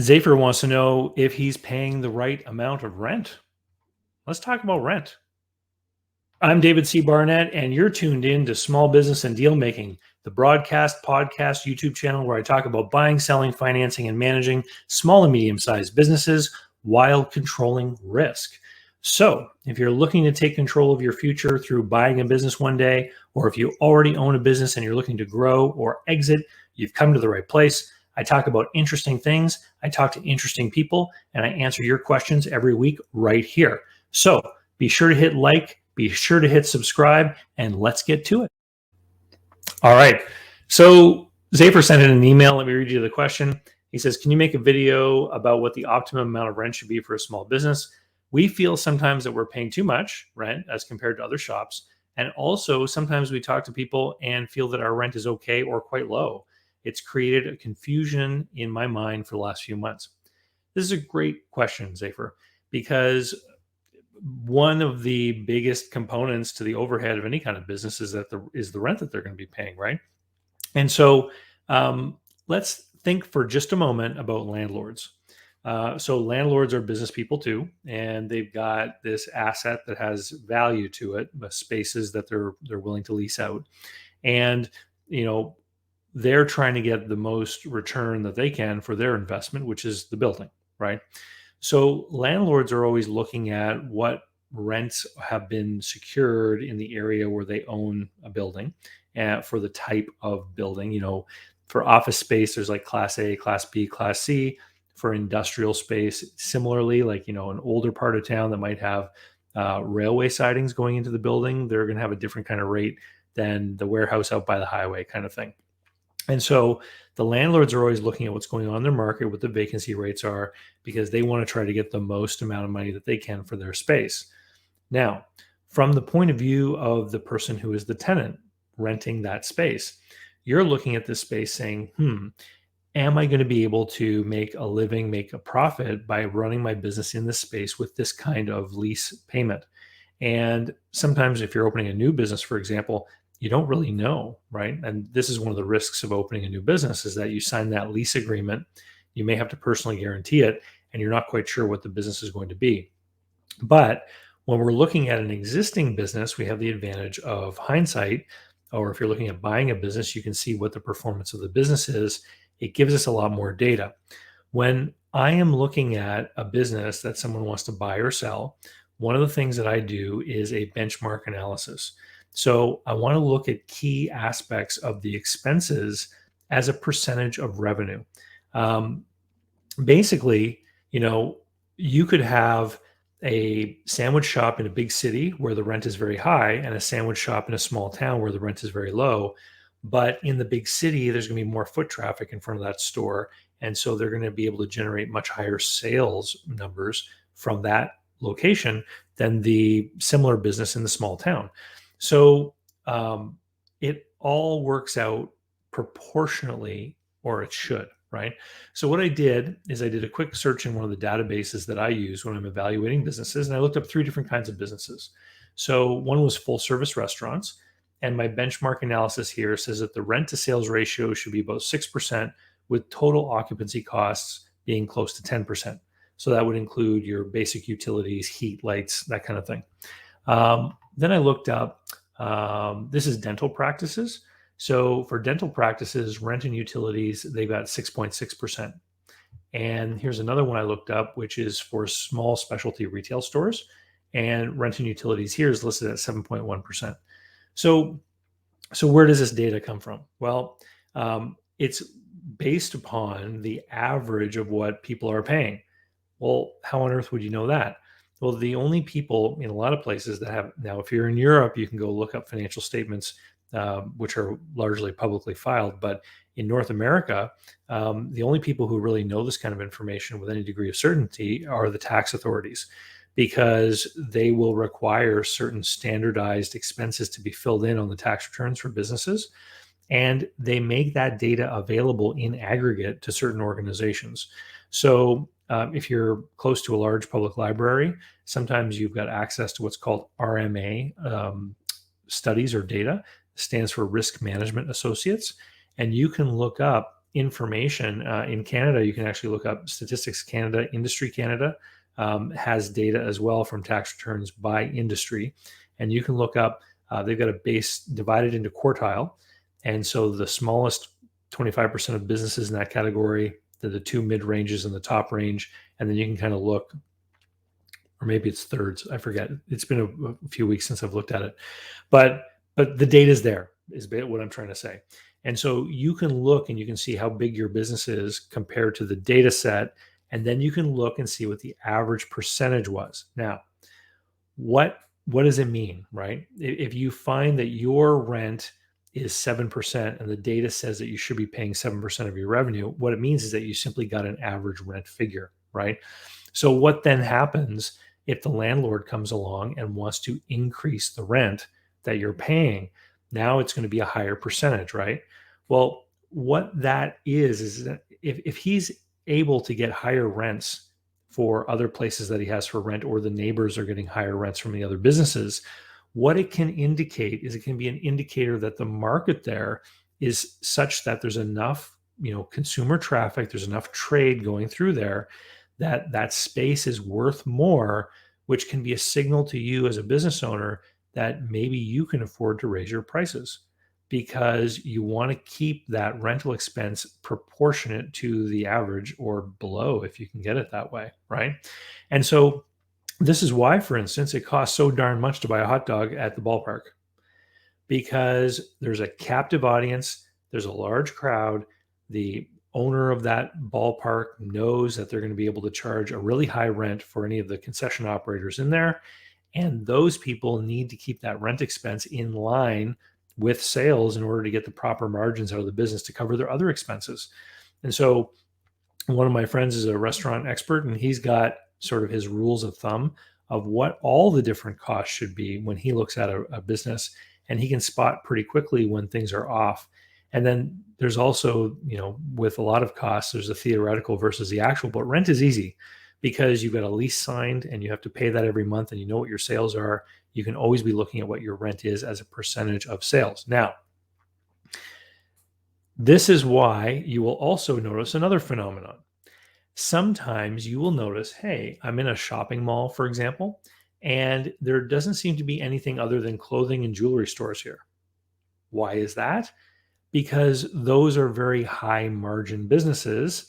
Zafer wants to know if he's paying the right amount of rent. Let's talk about rent. I'm David C. Barnett, and you're tuned in to Small Business and Deal Making, the broadcast, podcast, YouTube channel where I talk about buying, selling, financing, and managing small and medium-sized businesses while controlling risk. So, if you're looking to take control of your future through buying a business one day, or if you already own a business and you're looking to grow or exit, you've come to the right place. I talk about interesting things, I talk to interesting people, and I answer your questions every week right here. So, be sure to hit like, be sure to hit subscribe, and let's get to it. All right. So Zafer sent in an email. Let me read you the question. He says, can you make a video about what the optimum amount of rent should be for a small business? We feel sometimes that we're paying too much rent as compared to other shops. And also sometimes we talk to people and feel that our rent is okay or quite low. It's created a confusion in my mind for the last few months. This is a great question, Zafer, because one of the biggest components to the overhead of any kind of business is that the rent that they're going to be paying, right? And so let's think for just a moment about landlords. So landlords are business people too, and they've got this asset that has value to it, the spaces that they're willing to lease out, and they're trying to get the most return that they can for their investment, which is the building, right? So landlords are always looking at what rents have been secured in the area where they own a building for the type of building. For office space, there's like Class A, Class B, Class C. For industrial space, similarly, like, an older part of town that might have railway sidings going into the building, they're going to have a different kind of rate than the warehouse out by the highway kind of thing. And so the landlords are always looking at what's going on in their market, what the vacancy rates are, because they want to try to get the most amount of money that they can for their space. Now, from the point of view of the person who is the tenant renting that space, you're looking at this space saying, am I going to be able to make a living, make a profit by running my business in this space with this kind of lease payment? And sometimes if you're opening a new business, for example, you don't really know, right? And this is one of the risks of opening a new business, is that you sign that lease agreement, you may have to personally guarantee it, and you're not quite sure what the business is going to be. But when we're looking at an existing business, we have the advantage of hindsight, or if you're looking at buying a business, you can see what the performance of the business is. It gives us a lot more data. When I am looking at a business that someone wants to buy or sell, one of the things that I do is a benchmark analysis. So I want to look at key aspects of the expenses as a percentage of revenue. Basically, you could have a sandwich shop in a big city where the rent is very high and a sandwich shop in a small town where the rent is very low. But in the big city, there's going to be more foot traffic in front of that store. And so they're going to be able to generate much higher sales numbers from that location than the similar business in the small town. So it all works out proportionally, or it should, right? So what I did is I did a quick search in one of the databases that I use when I'm evaluating businesses, and I looked up 3 different kinds of businesses. So one was full service restaurants, and my benchmark analysis here says that the rent to sales ratio should be about 6%, with total occupancy costs being close to 10%. So that would include your basic utilities, heat, lights, that kind of thing. Then I looked up, this is dental practices. So for dental practices, rent and utilities, they've got 6.6%. And here's another one I looked up, which is for small specialty retail stores. And rent and utilities here is listed at 7.1%. So where does this data come from? Well, it's based upon the average of what people are paying. Well, how on earth would you know that? Well, the only people in a lot of places that have, now if you're in Europe, you can go look up financial statements, which are largely publicly filed. But in North America, the only people who really know this kind of information with any degree of certainty are the tax authorities, because they will require certain standardized expenses to be filled in on the tax returns for businesses. And they make that data available in aggregate to certain organizations. So if you're close to a large public library, sometimes you've got access to what's called RMA studies or data. It stands for Risk Management Associates. And you can look up information in Canada. You can actually look up Statistics Canada, Industry Canada has data as well from tax returns by industry. And you can look up, they've got a base divided into quartile. And so the smallest 25% of businesses in that category, the two mid ranges and the top range. And then you can kind of look, or maybe it's thirds. I forget. It's been a few weeks since I've looked at it, but the data is there, is what I'm trying to say. And so you can look and you can see how big your business is compared to the data set, and then you can look and see what the average percentage was. Now, what does it mean, right? If you find that your rent is 7% and the data says that you should be paying 7% of your revenue, what it means is that you simply got an average rent figure, right? So what then happens if the landlord comes along and wants to increase the rent that you're paying? Now it's going to be a higher percentage, right? Well, what that is that if he's able to get higher rents for other places that he has for rent, or the neighbors are getting higher rents from the other businesses, what it can indicate is it can be an indicator that the market there is such that there's enough, consumer traffic, there's enough trade going through there, that space is worth more, which can be a signal to you as a business owner that maybe you can afford to raise your prices, because you want to keep that rental expense proportionate to the average or below if you can get it that way, right? And so this is why, for instance, it costs so darn much to buy a hot dog at the ballpark, because there's a captive audience, there's a large crowd, the owner of that ballpark knows that they're going to be able to charge a really high rent for any of the concession operators in there, and those people need to keep that rent expense in line with sales in order to get the proper margins out of the business to cover their other expenses. And so one of my friends is a restaurant expert, and he's got sort of his rules of thumb of what all the different costs should be when he looks at a business, and he can spot pretty quickly when things are off. And then there's also, with a lot of costs, there's a theoretical versus the actual, but rent is easy because you've got a lease signed and you have to pay that every month, and you know what your sales are. You can always be looking at what your rent is as a percentage of sales. Now, this is why you will also notice another phenomenon. Sometimes you will notice, hey, I'm in a shopping mall, for example, and there doesn't seem to be anything other than clothing and jewelry stores here. Why is that? Because those are very high margin businesses.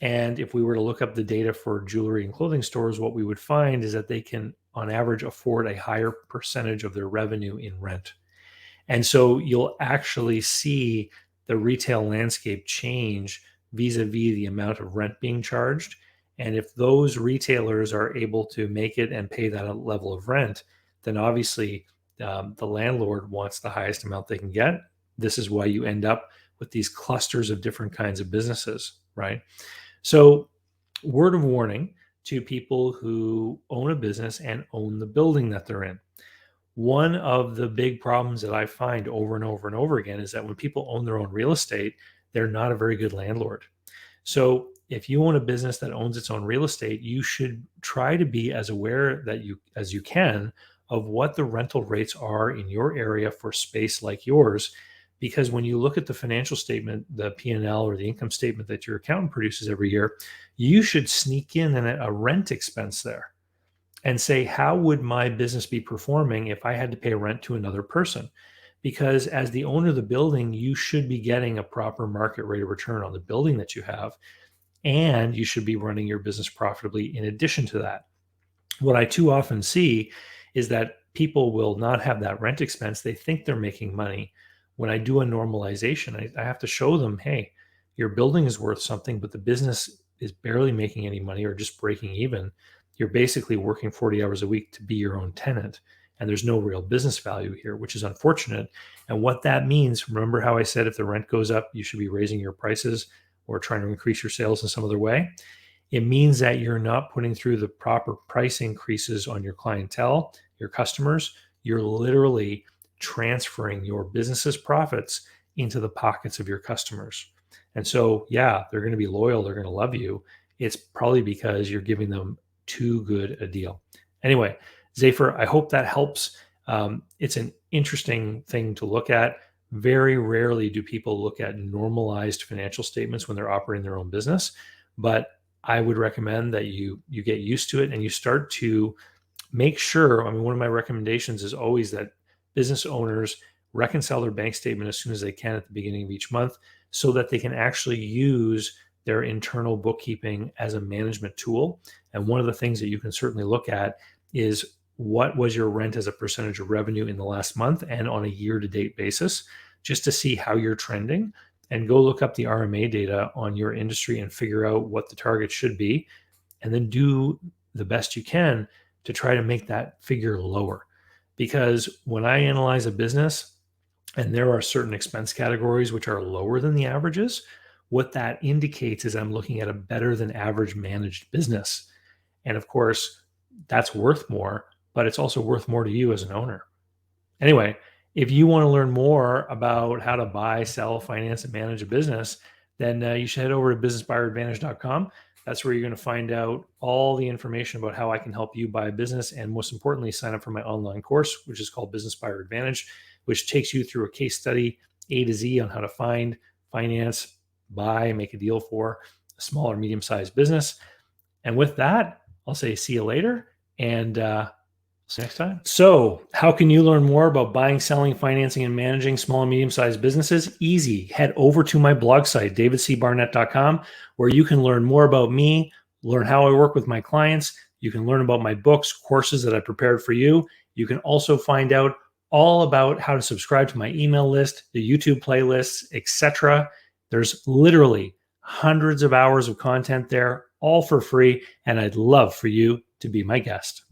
And if we were to look up the data for jewelry and clothing stores, what we would find is that they can, on average, afford a higher percentage of their revenue in rent. And so you'll actually see the retail landscape change vis-a-vis the amount of rent being charged. And if those retailers are able to make it and pay that level of rent, then obviously the landlord wants the highest amount they can get. This is why you end up with these clusters of different kinds of businesses, right? So, word of warning to people who own a business and own the building that they're in. One of the big problems that I find over and over and over again is that when people own their own real estate, they're not a very good landlord. So if you own a business that owns its own real estate, you should try to be as aware as you can of what the rental rates are in your area for space like yours. Because when you look at the financial statement, the P&L or the income statement that your accountant produces every year, you should sneak in a rent expense there and say, how would my business be performing if I had to pay rent to another person? Because as the owner of the building, you should be getting a proper market rate of return on the building that you have, and you should be running your business profitably in addition to that. What I too often see is that people will not have that rent expense. They think they're making money. When I do a normalization, I have to show them, hey, your building is worth something, but the business is barely making any money or just breaking even. You're basically working 40 hours a week to be your own tenant, and there's no real business value here, which is unfortunate. And what that means, remember how I said if the rent goes up, you should be raising your prices or trying to increase your sales in some other way? It means that you're not putting through the proper price increases on your clientele, your customers. You're literally transferring your business's profits into the pockets of your customers. And so, yeah, they're going to be loyal. They're going to love you. It's probably because you're giving them too good a deal. Anyway, Zafer, I hope that helps. It's an interesting thing to look at. Very rarely do people look at normalized financial statements when they're operating their own business, but I would recommend that you get used to it and you start to make sure. I mean, one of my recommendations is always that business owners reconcile their bank statement as soon as they can at the beginning of each month so that they can actually use their internal bookkeeping as a management tool. And one of the things that you can certainly look at is what was your rent as a percentage of revenue in the last month and on a year-to-date basis, just to see how you're trending. And go look up the RMA data on your industry and figure out what the target should be, and then do the best you can to try to make that figure lower. Because when I analyze a business and there are certain expense categories which are lower than the averages, what that indicates is I'm looking at a better than average managed business. And of course, that's worth more, but it's also worth more to you as an owner. Anyway, if you want to learn more about how to buy, sell, finance, and manage a business, then you should head over to businessbuyeradvantage.com. That's where you're going to find out all the information about how I can help you buy a business. And most importantly, sign up for my online course, which is called Business Buyer Advantage, which takes you through a case study A to Z on how to find, finance, buy, make a deal for a small or medium-sized business. And with that, I'll say see you later, and see you next time. So how can you learn more about buying, selling, financing, and managing small and medium-sized businesses? Easy. Head over to my blog site, davidcbarnett.com, where you can learn more about me, learn how I work with my clients. You can learn about my books, courses that I prepared for you. You can also find out all about how to subscribe to my email list, the YouTube playlists, etc. There's literally hundreds of hours of content there, all for free, and I'd love for you to be my guest.